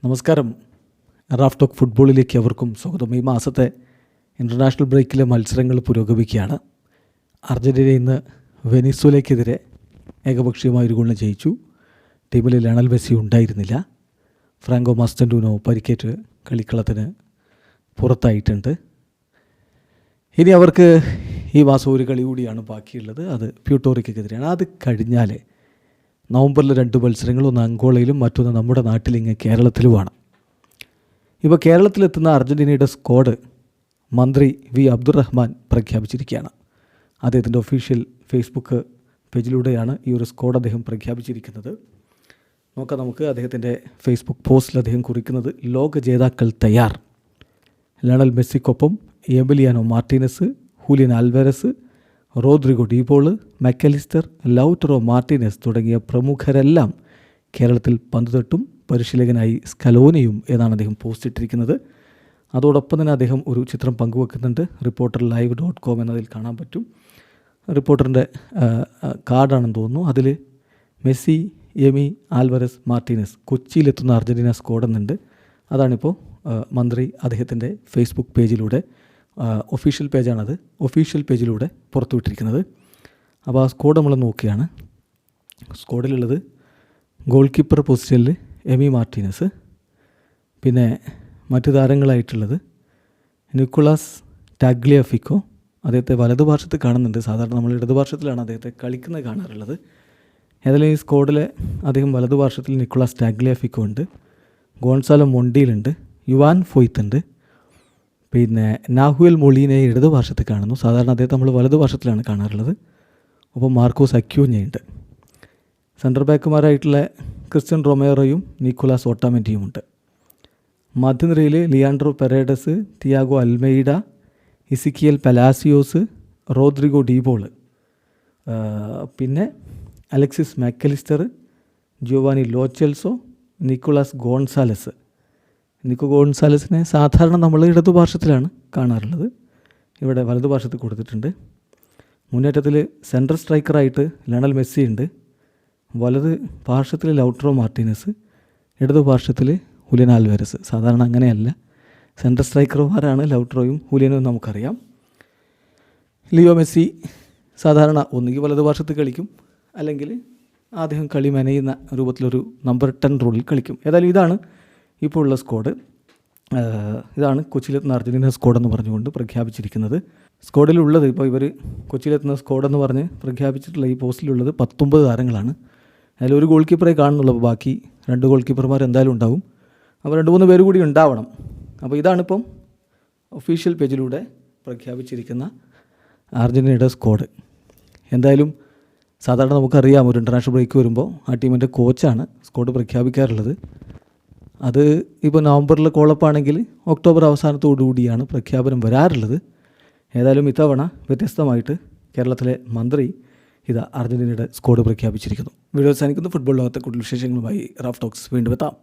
നമസ്കാരം. Raf talk ഫുട്ബോളിലേക്ക് അവർക്കും സ്വാഗതം. ഈ മാസത്തെ ഇൻ്റർനാഷണൽ ബ്രേക്കിലെ മത്സരങ്ങൾ പുരോഗമിക്കുകയാണ്. അർജൻറ്റീന ഇന്ന് വെനിസ്വേലയ്ക്കെതിരെ ഏകപക്ഷീയമായ ഒരു ഗോളിന് ജയിച്ചു. ടീമിൽ ലയണൽ മെസ്സി ഉണ്ടായിരുന്നില്ല. ഫ്രാങ്കോ മസ്റ്റൻഡൂനോ പരിക്കേറ്റ് കളിക്കളത്തിന് പുറത്തായിട്ടുണ്ട്. ഇനി അവർക്ക് ഈ മാസം ഒരു കളി കൂടിയാണ് ബാക്കിയുള്ളത്. അത് പ്യൂട്ടോറിക്കെതിരെയാണ്. അത് കഴിഞ്ഞാൽ നവംബറിൽ 2 മത്സരങ്ങൾ, ഒന്ന് അങ്കോളയിലും മറ്റൊന്ന് നമ്മുടെ നാട്ടിലിങ്ങ് കേരളത്തിലുമാണ്. ഇപ്പോൾ കേരളത്തിലെത്തുന്ന അർജൻറ്റീനയുടെ സ്ക്വാഡ് മന്ത്രി വി അബ്ദുറഹ്മാൻ പ്രഖ്യാപിച്ചിരിക്കുകയാണ്. അദ്ദേഹത്തിൻ്റെ ഒഫീഷ്യൽ ഫേസ്ബുക്ക് പേജിലൂടെയാണ് ഈ ഒരു സ്ക്വാഡ് അദ്ദേഹം പ്രഖ്യാപിച്ചിരിക്കുന്നത്. നോക്കാം നമുക്ക്. അദ്ദേഹത്തിൻ്റെ ഫേസ്ബുക്ക് പോസ്റ്റിൽ അദ്ദേഹം കുറിക്കുന്നത്: ലോക ജേതാക്കൾ തയ്യാർ. ലയണൽ മെസ്സിക്കൊപ്പം Emiliano Martinez, Julian Alvarez, Rodrigo De Paul, Mac Allister, Lautaro Martinez തുടങ്ങിയ പ്രമുഖരെല്ലാം കേരളത്തിൽ പന്ത് തട്ടും. പരിശീലകനായി സ്കലോനിയും എന്നാണ് അദ്ദേഹം പോസ്റ്റ് ഇട്ടിരിക്കുന്നത്. അതോടൊപ്പം തന്നെ അദ്ദേഹം ഒരു ചിത്രം പങ്കുവെക്കുന്നുണ്ട്. റിപ്പോർട്ടർ live.com എന്നതിൽ കാണാൻ പറ്റും. റിപ്പോർട്ടറിൻ്റെ കാർഡാണെന്ന് തോന്നുന്നു. അതിൽ മെസ്സി, എമി, ആൽവരസ്, മാർട്ടീനസ് കൊച്ചിയിലെത്തുന്ന അർജൻറ്റീന സ്ക്വാഡ് എന്നുണ്ട്. അതാണിപ്പോൾ മന്ത്രി അദ്ദേഹത്തിൻ്റെ ഫേസ്ബുക്ക് പേജിലൂടെ, ഒഫീഷ്യൽ പേജാണത്, ഒഫീഷ്യൽ പേജിലൂടെ പുറത്തുവിട്ടിരിക്കുന്നത്. അപ്പോൾ ആ സ്ക്വാഡ് നമ്മൾ നോക്കുകയാണ്. സ്ക്വാഡിലുള്ളത് ഗോൾ കീപ്പർ പൊസിഷനിൽ എമി മാർട്ടീനസ്, പിന്നെ മറ്റു താരങ്ങളായിട്ടുള്ളത് നിക്കോളാസ് ടാഗ്ലിയാഫിക്കോ, അദ്ദേഹത്തെ വലതുഭാഷത്ത് കാണുന്നുണ്ട്. സാധാരണ നമ്മൾ ഇടതുഭാഷത്തിലാണ് അദ്ദേഹത്തെ കളിക്കുന്നത് കാണാറുള്ളത്. ഏതായാലും ഈ സ്ക്വാഡിലെ അദ്ദേഹം വലതുഭാഷത്തിൽ നിക്കോളാസ് ടാഗ്ലിയാഫിക്കോ ഉണ്ട്, ഗോൺസാലോ മൊണ്ടിയിലുണ്ട്, യുവാൻ ഫോയ്ത്ത് ഉണ്ട്, പിന്നെ നാഹുവൽ മൊളീനയെ ഇടതുഭാഷത്ത് കാണുന്നു. സാധാരണ അദ്ദേഹത്തെ നമ്മൾ വലതുഭാഷത്തിലാണ് കാണാറുള്ളത്. ഒപ്പം മാർക്കോസ് അക്യൂഞ്ഞയുണ്ട്. സെൻറ്റർ ബാക്കുമാരായിട്ടുള്ള ക്രിസ്ത്യൻ റൊമേറോയും നിക്കോളാസ് ഓട്ടാമെൻറ്റിയും ഉണ്ട്. മധ്യനിരയിൽ Leandro Paredes, Thiago Almada, Exequiel Palacios, Rodrigo De Paul, പിന്നെ Alexis Mac Allister, Giovani Lo Celso, Nicolas Gonzalez. Nico ഗോൺസാലസിനെ സാധാരണ നമ്മൾ ഇടതുഭാഷത്തിലാണ് കാണാറുള്ളത്. ഇവിടെ വലതുഭാഷത്തിൽ കൊടുത്തിട്ടുണ്ട്. മുന്നേറ്റത്തിൽ സെൻട്രൽ സ്ട്രൈക്കറായിട്ട് ലയണൽ മെസ്സി ഉണ്ട്. വലത് ഭാഷത്തിൽ ലൗട്ടറോ മാർട്ടീനസ്, ഇടതുഭാഷത്തിൽ ഹൂലിയൻ ആൽവാരസ്. സാധാരണ അങ്ങനെയല്ല, സെൻട്രൽ സ്ട്രൈക്കർമാരാണ് ലൗട്ടറോയും ഹൂലിയനും നമുക്കറിയാം. ലിയോ മെസ്സി സാധാരണ ഒന്നുകിൽ വലതുഭാഷത്ത് കളിക്കും, അല്ലെങ്കിൽ അദ്ദേഹം കളി മെനയുന്ന രൂപത്തിലൊരു നമ്പർ 10 റോളിൽ കളിക്കും. ഏതായാലും ഇതാണ് ഇപ്പോൾ ഉള്ള സ്ക്വാഡ്. ഇതാണ് കൊച്ചിയിലെത്തുന്ന അർജൻറ്റീന സ്ക്വാഡ് എന്ന് പറഞ്ഞുകൊണ്ട് പ്രഖ്യാപിച്ചിരിക്കുന്നത്. സ്ക്വാഡിലുള്ളത് ഇപ്പോൾ ഇവർ കൊച്ചിയിലെത്തുന്ന സ്ക്വാഡെന്ന് പറഞ്ഞ് പ്രഖ്യാപിച്ചിട്ടുള്ള ഈ പോസ്റ്റിലുള്ളത് 19 താരങ്ങളാണ്. അതിൽ ഒരു ഗോൾ കീപ്പറെ കാണുന്നുള്ളൂ. അപ്പോൾ ബാക്കി 2 ഗോൾ കീപ്പർമാർ എന്തായാലും ഉണ്ടാവും. അപ്പോൾ 2-3 പേര് കൂടി ഉണ്ടാവണം. അപ്പോൾ ഇതാണിപ്പം ഒഫീഷ്യൽ പേജിലൂടെ പ്രഖ്യാപിച്ചിരിക്കുന്ന അർജൻറ്റീനയുടെ സ്ക്വാഡ്. എന്തായാലും സാധാരണ നമുക്കറിയാം, ഒരു ഇൻ്റർനാഷണൽ ബ്രേക്ക് വരുമ്പോൾ ആ ടീമിൻ്റെ കോച്ചാണ് സ്ക്വാഡ് പ്രഖ്യാപിക്കാറുള്ളത്. അത് ഇപ്പോൾ നവംബറിൽ കോളപ്പാണെങ്കിൽ ഒക്ടോബർ അവസാനത്തോടു കൂടിയാണ് പ്രഖ്യാപനം വരാറുള്ളത്. ഏതായാലും ഇത്തവണ വ്യത്യസ്തമായിട്ട് കേരളത്തിലെ മന്ത്രി അർജൻറ്റീനയുടെ സ്ക്വാഡ് പ്രഖ്യാപിച്ചിരിക്കുന്നു. വീഡിയോ അവസാനിക്കുന്നു. ഫുട്ബോൾ ലോകത്തെ കൂടുതൽ വിശേഷങ്ങളുമായി റാഫ് ടോക്സ് വീണ്ടും എത്താം.